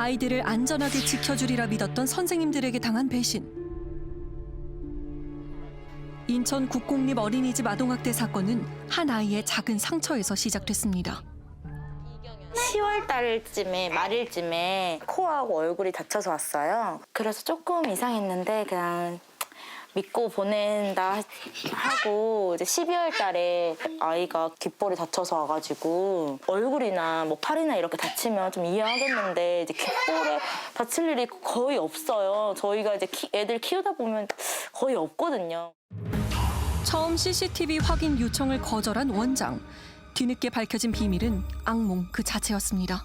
아이들을 안전하게 지켜주리라 믿었던 선생님들에게 당한 배신. 인천 국공립 어린이집 아동학대 사건은 한 아이의 작은 상처에서 시작됐습니다. 10월 달쯤에 말일쯤에 코하고 얼굴이 다쳐서 왔어요. 그래서 조금 이상했는데 그냥 믿고 보낸다 하고 이제 12월 달에 아이가 귓볼이 다쳐서 와가지고 얼굴이나 뭐 팔이나 이렇게 다치면 좀 이해하겠는데 이제 귓볼에 다칠 일이 거의 없어요. 저희가 이제 애들 키우다 보면 거의 없거든요. 처음 CCTV 확인 요청을 거절한 원장. 뒤늦게 밝혀진 비밀은 악몽 그 자체였습니다.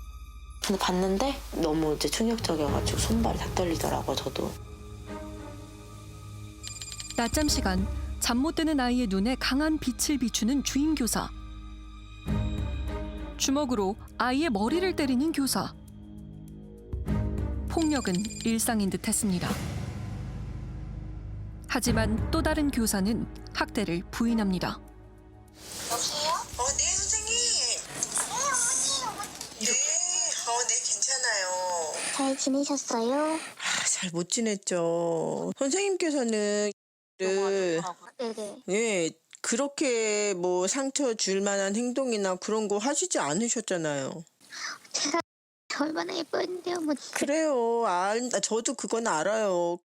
근데 봤는데 너무 이제 충격적이어가지고 손발이 다 떨리더라고요, 저도. 낮잠 시간 잠 못 드는 아이의 눈에 강한 빛을 비추는 주임 교사. 주먹으로 아이의 머리를 때리는 교사. 폭력은 일상인 듯했습니다. 하지만 또 다른 교사는 학대를 부인합니다. 여보세요? 네, 선생님. 네, 네, 괜찮아요. 잘 지내셨어요? 잘 못 지냈죠. 선생님께서는 네네. 예, 그렇게 뭐 상처 줄 만한 행동이나 그런 거 하시지 않으셨잖아요. 제가 얼마나 예뻤는데요, 뭐. 그래요. 저도 그건 알아요.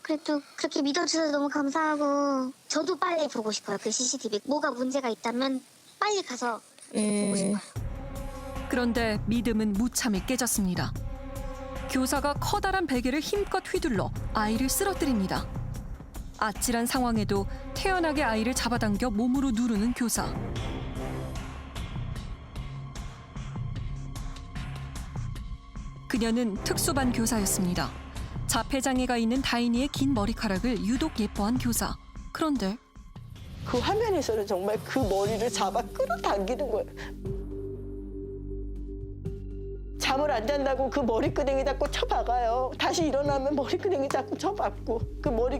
그래도 그렇게 믿어주셔서 너무 감사하고 저도 빨리 보고 싶어요. 그 CCTV 뭐가 문제가 있다면 빨리 가서 보고 싶어요. 그런데 믿음은 무참히 깨졌습니다. 교사가 커다란 베개를 힘껏 휘둘러 아이를 쓰러뜨립니다. 아찔한 상황에도 태연하게 아이를 잡아당겨 몸으로 누르는 교사. 그녀는 특수반 교사였습니다. 자폐장애가 있는 다인이의 긴 머리카락을 유독 예뻐한 교사. 그런데 그 화면에서는 정말 그 머리를 잡아 끌어당기는 거예요. 잠을 안 잔다고 그 머리끄댕이 잡고 쳐박아요. 다시 일어나면 머리끄댕이 잡고 쳐박고 그 머리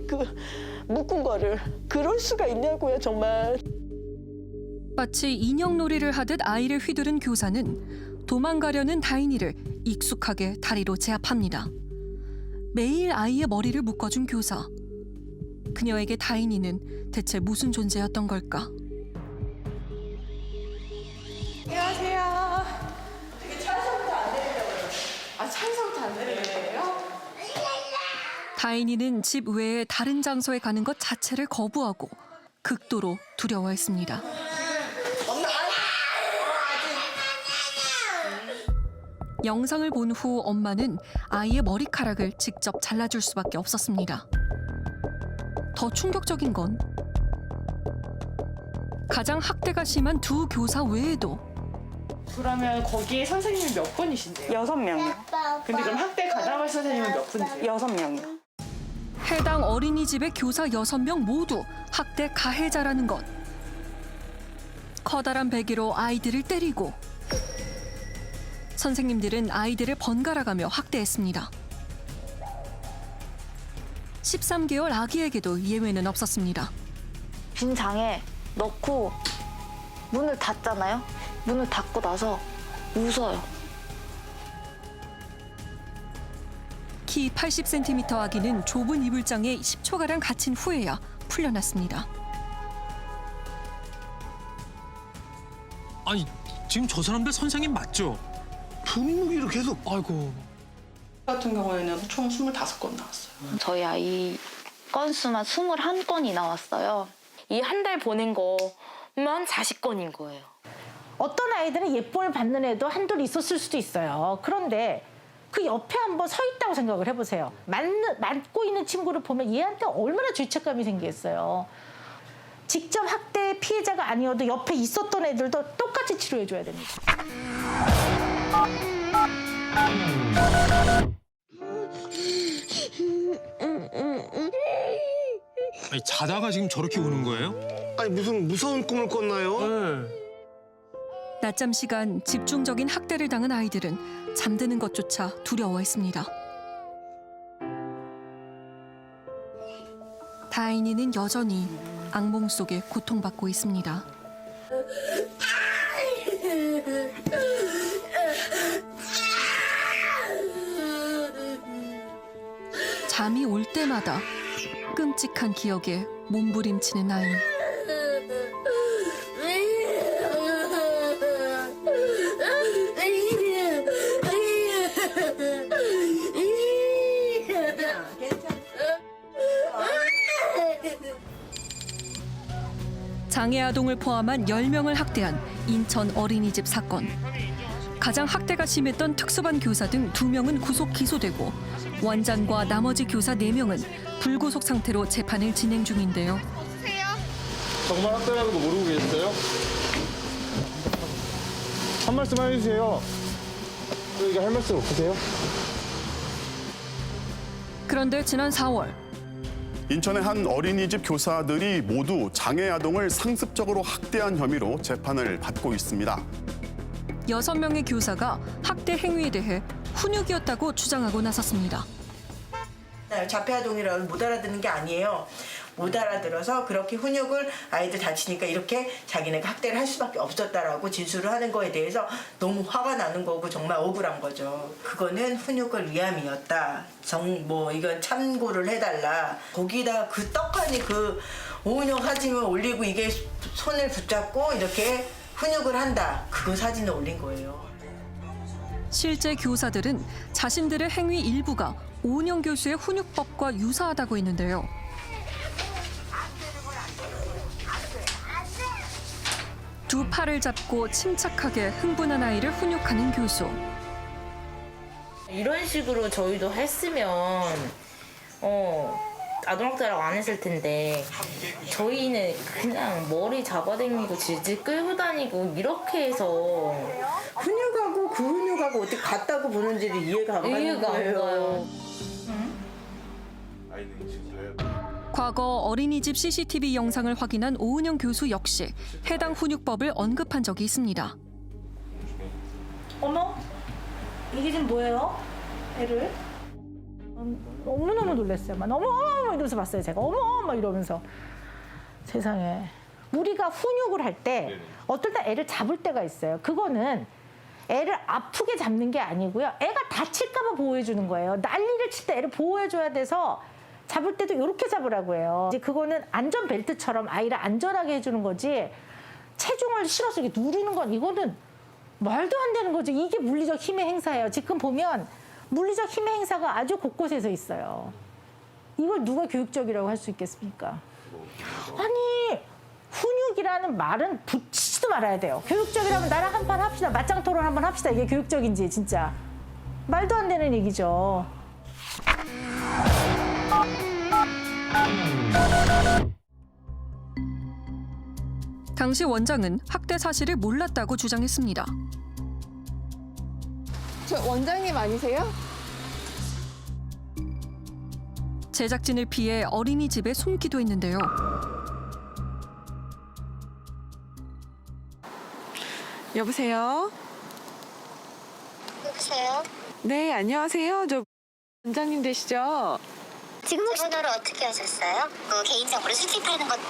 묶은 거를. 그럴 수가 있냐고요, 정말. 마치 인형놀이를 하듯 아이를 휘두른 교사는 도망가려는 다인이를 익숙하게 다리로 제압합니다. 매일 아이의 머리를 묶어준 교사. 그녀에게 다인이는 대체 무슨 존재였던 걸까? 안녕하세요. 되게 찬성부터 안 내리려고요. 찬성부터 안 내리려고요? 다인이는 집 외에 다른 장소에 가는 것 자체를 거부하고 극도로 두려워했습니다. 영상을 본 후 엄마는 아이의 머리카락을 직접 잘라줄 수밖에 없었습니다. 더 충격적인 건 가장 학대가 심한 두 교사 외에도 그러면 거기에 선생님이 몇 분이신데요? 6명이요. 근데 그럼 학대 가담할 선생님은 몇 분이세요? 6명이요. 해당 어린이집의 교사 6명 모두 학대 가해자라는 것. 커다란 베개로 아이들을 때리고 선생님들은 아이들을 번갈아가며 학대했습니다. 13개월 아기에게도 예외는 없었습니다. 빈 장에 넣고 문을 닫잖아요. 문을 닫고 나서 웃어요. 키 80cm 아기는 좁은 이불장에 10초가량 갇힌 후에야 풀려났습니다. 아니 지금 저 사람들 선생님 맞죠? 분무기로 계속. 아이고. 같은 경우에는 총 25건 나왔어요. 저희 아이 건수만 21건이 나왔어요. 이 한 달 보낸 거만 40건인 거예요. 어떤 아이들은 예쁨을 받는 애도 한둘 있었을 수도 있어요. 그런데 그 옆에 한번 서 있다고 생각을 해보세요. 맞고 있는 친구를 보면 얘한테 얼마나 죄책감이 생기겠어요. 직접 학대 피해자가 아니어도 옆에 있었던 애들도 똑같이 치료해줘야 됩니다. 아니, 자다가 지금 저렇게 우는 거예요? 아니 무슨 무서운 꿈을 꿨나요? 네. 낮잠 시간 집중적인 학대를 당한 아이들은 잠드는 것조차 두려워했습니다. 다인이는 여전히 악몽 속에 고통받고 있습니다. 잠이 올 때마다 끔찍한 기억에 몸부림치는 아이. 장애 아동을 포함한 10명을 학대한 인천 어린이집 사건. 가장 학대가 심했던 특수반 교사 등 2명은 구속 기소되고 원장과 나머지 교사 4명은 불구속 상태로 재판을 진행 중인데요. 정말 학대라는 거 모르고 계셨어요? 한 말씀 해주세요. 이게 할 말씀 없으세요? 그런데 지난 4월 인천의 한 어린이집 교사들이 모두 장애 아동을 상습적으로 학대한 혐의로 재판을 받고 있습니다. 6명의 교사가 학대 행위에 대해 훈육이었다고 주장하고 나섰습니다. 자폐아동이라고 못 알아듣는 게 아니에요. 못 알아들어서 그렇게 훈육을 아이들 다치니까 이렇게 자기네가 학대를 할 수밖에 없었다라고 진술을 하는 거에 대해서 너무 화가 나는 거고 정말 억울한 거죠. 그거는 훈육을 위함이었다. 이건 참고를 해달라. 거기다 그 떡하니 그 오은영 사진을 올리고 이게 손을 붙잡고 이렇게 훈육을 한다. 그 사진을 올린 거예요. 실제 교사들은 자신들의 행위 일부가 오은영 교수의 훈육법과 유사하다고 했는데요. 두 팔을 잡고 침착하게 흥분한 아이를 훈육하는 교수. 이런 식으로 저희도 했으면 아동학대라고 안 했을 텐데 저희는 그냥 머리 잡아당기고 질질 끌고 다니고 이렇게 해서 훈육하고 그 훈육하고 어떻게 같다고 보는지를 이해가 안 가는 거예요. 과거 어린이집 CCTV 영상을 확인한 오은영 교수 역시 해당 훈육법을 언급한 적이 있습니다. 어머, 이게 지금 뭐예요? 애를? 너무너무 놀랐어요. 막 어머 이러면서 봤어요. 제가 어머 막 이러면서. 세상에. 우리가 훈육을 할 때 어떨 때 애를 잡을 때가 있어요. 그거는 애를 아프게 잡는 게 아니고요. 애가 다칠까 봐 보호해 주는 거예요. 난리를 칠 때 애를 보호해 줘야 돼서 잡을 때도 이렇게 잡으라고 해요. 이제 그거는 안전벨트처럼 아이를 안전하게 해주는 거지 체중을 실어서 이렇게 누르는 건 이거는 말도 안 되는 거죠. 이게 물리적 힘의 행사예요. 지금 보면 물리적 힘의 행사가 아주 곳곳에서 있어요. 이걸 누가 교육적이라고 할 수 있겠습니까? 아니 훈육이라는 말은 붙이지도 말아야 돼요. 교육적이라면 나랑 한판 합시다. 맞짱 토론 한번 합시다. 이게 교육적인지 진짜 말도 안 되는 얘기죠. 당시 원장은 학대 사실을 몰랐다고 주장했습니다. 저 원장님 아니세요? 제작진을 피해 어린이집에 숨기도 했는데요. 여보세요? 여보세요? 네, 안녕하세요. 저 원장님 되시죠? 지금 혹시 번호를 어떻게 하셨어요? 개인정보를 수집하는 것도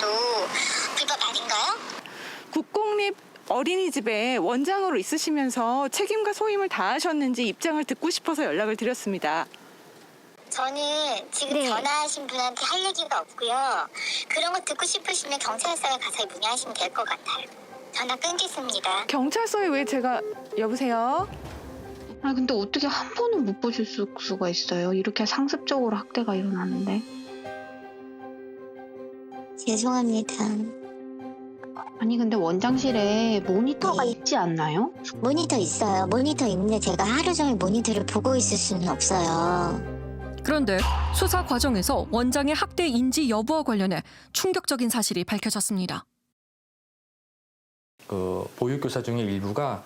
불법 아닌가요? 국공립 어린이집에 원장으로 있으시면서 책임과 소임을 다하셨는지 입장을 듣고 싶어서 연락을 드렸습니다. 저는 지금 전화하신 분한테 할 얘기가 없고요. 그런 거 듣고 싶으시면 경찰서에 가서 문의하시면 될 것 같아요. 전화 끊겠습니다. 경찰서에 왜 제가... 여보세요? 아 근데 어떻게 한 번은 못 보실 수가 있어요? 이렇게 상습적으로 학대가 일어나는데. 죄송합니다. 아니 근데 원장실에 모니터가 있지 않나요? 모니터 있어요. 모니터 있는데 제가 하루 종일 모니터를 보고 있을 수는 없어요. 그런데 수사 과정에서 원장의 학대 인지 여부와 관련해 충격적인 사실이 밝혀졌습니다. 보육교사 중에 일부가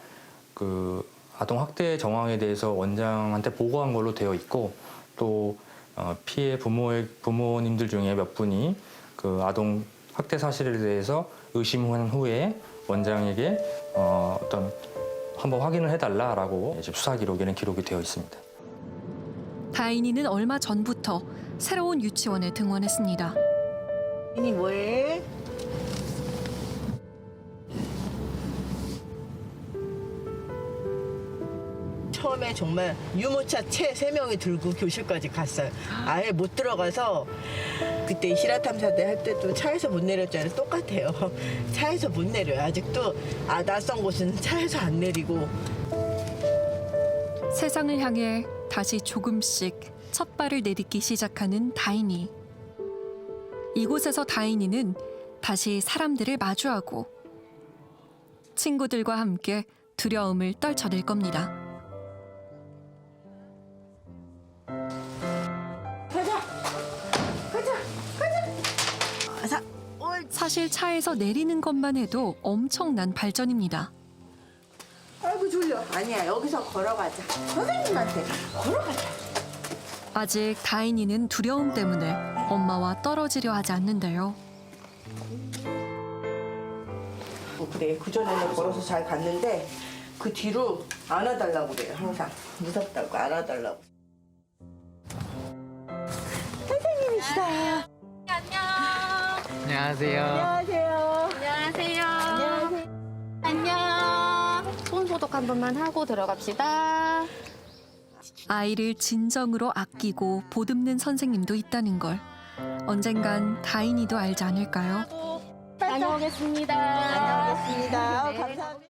아동 학대 정황에 대해서 원장한테 보고한 걸로 되어 있고 또 피해 부모님들 중에 몇 분이 아동 학대 사실에 대해서 의심한 후에 원장에게 한번 확인을 해달라라고 수사 기록에는 기록이 되어 있습니다. 다인이는 얼마 전부터 새로운 유치원에 등원했습니다. 이니 뭐해? 처음에 정말 유모차 채 3명이 들고 교실까지 갔어요. 아예 못 들어가서 그때 실화탐사대 할 때도 차에서 못 내렸잖아요. 똑같아요. 차에서 못 내려요. 아직도 낯선 곳은 차에서 안 내리고. 세상을 향해 다시 조금씩 첫 발을 내딛기 시작하는 다인이. 이곳에서 다인이는 다시 사람들을 마주하고 친구들과 함께 두려움을 떨쳐낼 겁니다. 사실 차에서 내리는 것만 해도 엄청난 발전입니다. 아이고 졸려. 아니야, 여기서 걸어가자. 선생님한테 걸어가자. 아직 다인이는 두려움 때문에 엄마와 떨어지려 하지 않는데요. 그래, 그전에는 걸어서 잘 갔는데 그 뒤로 안아달라고 그래요. 항상 무섭다고 안아달라고. 선생님이시다. 안녕하세요. 안녕하세요. 안녕. 손 소독 한 번만 하고 들어갑시다. 아이를 진정으로 아끼고 보듬는 선생님도 있다는 걸 언젠간 다인이도 알지 않을까요? 다녀오겠습니다. 다녀오겠습니다. 감사합니다.